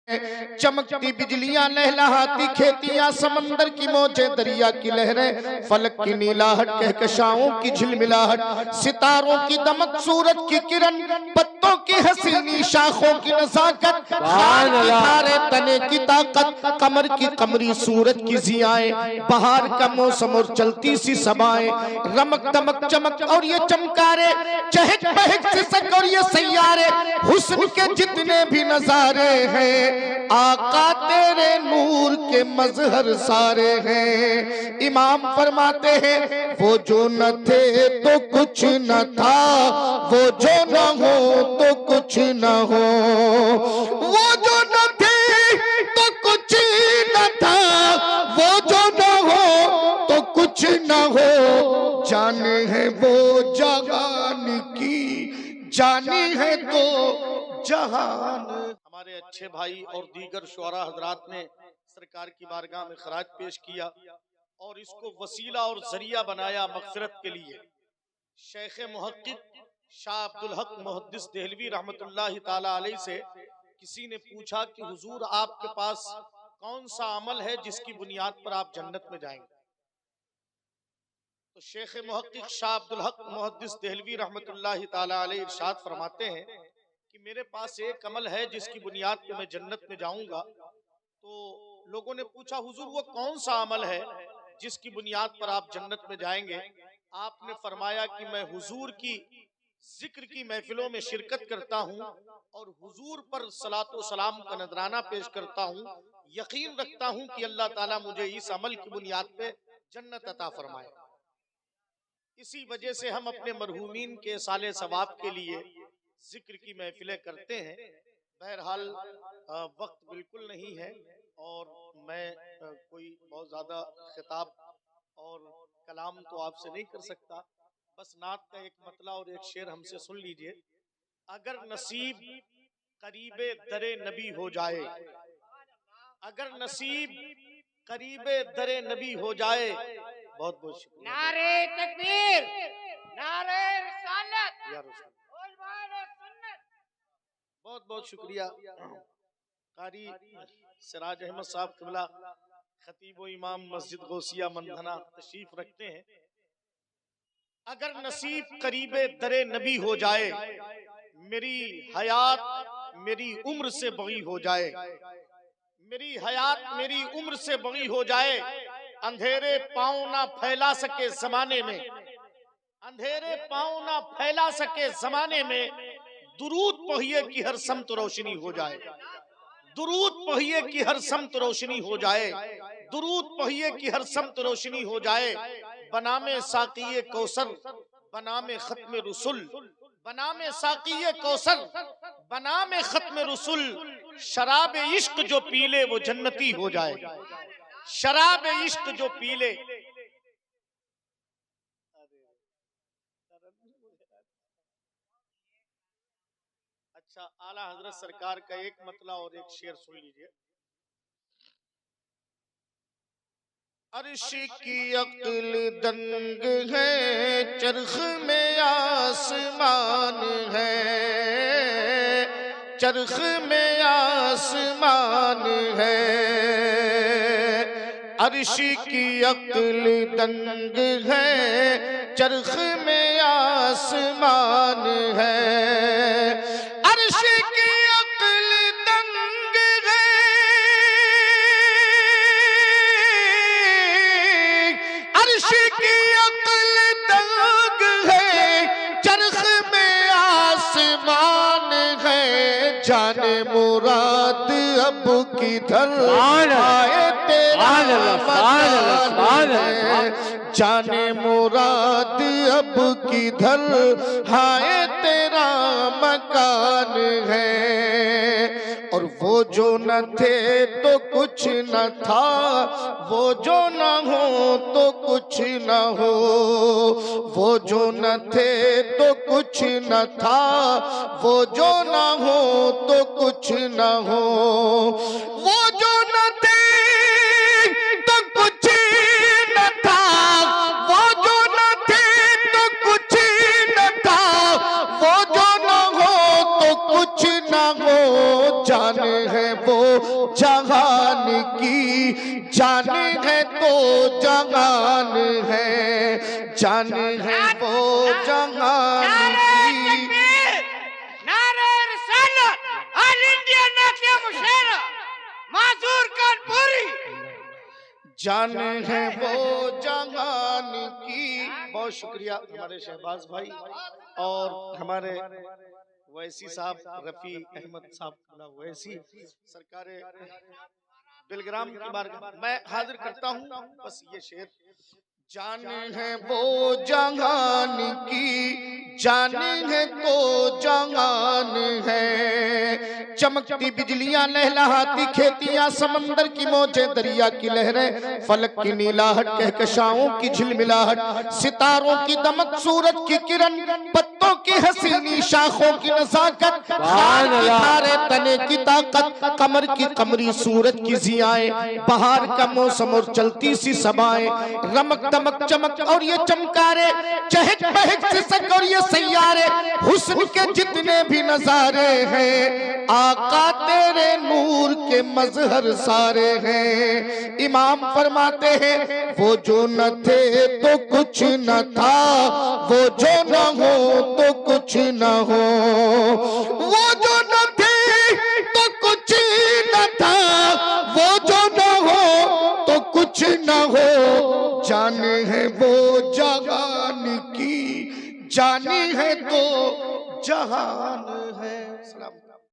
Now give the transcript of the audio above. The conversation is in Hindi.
चमकती बिजलियां, लहलहाती खेतियां, समंदर की मौजें, दरिया की लहरें, फलक की नीलाहट, कहकशाओं की झिलमिलाहट, सितारों की दमक, सूरज की किरण, पत्तों की हसीनी शाखों की नजाकत, खान की खारे तने की ताकत, कमर की कमरी सूरज की जियाएं, बहार का मौसम और चलती सी सबाएं, रमक दमक चमक और ये चमकारे, चहक बहक सिसक और ये सैयारे, हुस्न के जितने भी नजारे हैं आका तेरे नूर के मजहर सारे हैं। इमाम फरमाते हैं वो जो न थे तो कुछ न था, वो जो न हो तो कुछ न हो, वो जो न थे तो कुछ न था, वो जो न हो तो कुछ न हो। जाने है वो जहान की, जानी है तो जहान। हमारे अच्छे भाई और दीगर शुअरा हजरात ने सरकार की बारगाह में खराज पेश किया और इसको वसीला और जरिया बनाया मगफिरत के लिए। शेख मुहक्किक शाह अब्दुल हक मुहद्दिस देहलवी रहमतुल्लाहि ताला अलैहि से किसी ने पूछा कि हुजूर आपके पास कौन सा अमल है जिसकी बुनियाद पर आप जन्नत में जाएंगे? तो शेख मुहक्किक शाह अब्दुल हक मुहद्दिस देहलवी रहमतुल्लाहि ताला अलैहि इरशाद फरमाते हैं कि मेरे पास एक अमल है जिसकी बुनियाद पे मैं जन्नत में जाऊंगा। तो लोगों ने पूछा हुजूर वो कौन सा अमल है जिसकी बुनियाद पर आप जन्नत में जाएंगे? आपने फरमाया कि मैं हुजूर की जिक्र की महफिलों में शिरकत करता हूँ और हुजूर पर सलातो सलाम का नजराना पेश करता हूँ। यकीन रखता हूँ कि अल्लाह ताला मुझे इस अमल की बुनियाद पे जन्नत अता फरमाए। इसी वजह से हम अपने मरहूमीन के साले सवाब के लिए जिक्र की महफिलें करते हैं। बहरहाल वक्त बिल्कुल नहीं है और मैं कोई बहुत ज्यादा खिताब और कलाम तो आपसे नहीं कर सकता। बस नात का एक मतला और एक शेर हमसे सुन लीजिए। अगर नसीब करीबे दरे नबी हो जाए, अगर नसीब करीबे दरे नबी हो जाए। बहुत बहुत शुक्रिया। नारे तकबीर, नारे रिसालत, या रसूल। बहुत बहुत शुक्रिया। कारी सिराज अहमद साहब क़िबला खतीब व इमाम मस्जिद गौसिया मंधना तशरीफ रखते हैं। अगर नसीब करीबे दरे नबी हो जाए, मेरी हयात मेरी उम्र से बड़ी हो जाए, मेरी हयात मेरी उम्र से बड़ी हो जाए, अंधेरे पाँव ना फैला सके जमाने में, अंधेरे पाँव ना फैला सके जमाने में, दुरूद पढ़िए कि हर समत रोशनी हो जाए, दुरूद पढ़िए कि हर समत रोशनी हो जाए, दुरूद पढ़िए कि हर समत रोशनी हो जाए। बनामे साक़िए कौसर, बनामे खत्म रसूल, बनामे साक़िए कौसर, बनामे खत्म रसूल, शराब इश्क जो पीले वो जन्नती हो जाए, शराब इश्क जो पीले। अच्छा, आला हजरत सरकार का एक मतला और एक शेर सुन लीजिए। अर्श की अक्ल दंग है, चरख में आसमान है, चरख में आसमान है। अर्श की अक्ल दंग है, चरख में आसमान है। अर्श की अक्ल दंग है, अर्श की अक्ल दंग है, चरख में आसमान है। जाने मुराद अब किधर आए तेरा मकान है, जाने मुराद अब किधर हाय तेरा मकान है। और वो जो न थे तो कुछ न था, वो जो न हो तो कुछ न हो, वो जो न थे तो कुछ न था, वो जो न हो तो कुछ न हो, वो जो न थे तो कुछ न था, वो जो न थे तो कुछ न था, वो जो न हो तो कुछ न हो। जाने है वो जहान की, जान है तो जहान है, जान है वो जहान की। नारे रिसालत, ऑल इंडिया नाते मुशेरा, माजूर कानपुरी। जान है वो जहान की। बहुत शुक्रिया हमारे शहबाज भाई और हमारे वैसी साहब, रफी अहमद साहब वैसी सरकार बिलग्राम की बारगाह मैं हाजिर करता हूँ बस ये शेर। जान है वो जहान की, जान है तो जहान है, चमकती बिजलियां लहलहाती खेतियां समंदर की मौजें दरिया की लहरें, फलक की नीलाहट कहकशाओं की झिलमिलाहट, सितारों की दमक सूरज की किरण, पत्तों की हसीनी शाखों की नजाकत, खान की खारे तने की ताकत, कमर की कमरी सूरज की जियाएं, बहार का मौसम और चलती सी सबाएं, रमक दमक चमक और ये चमकारे, चहक बहक सिसक और ये सैयारे, हुस्न के जितने भी नजारे हैं आका तेरे नूर के मजहर सारे हैं। इमाम फरमाते हैं वो जो न थे तो कुछ न था, वो जो न हो तो कुछ न हो, वो जो न थे तो कुछ न था, वो जो न हो तो कुछ न हो, जान है वो जहान की, जानी है तो जहान है। सलाम।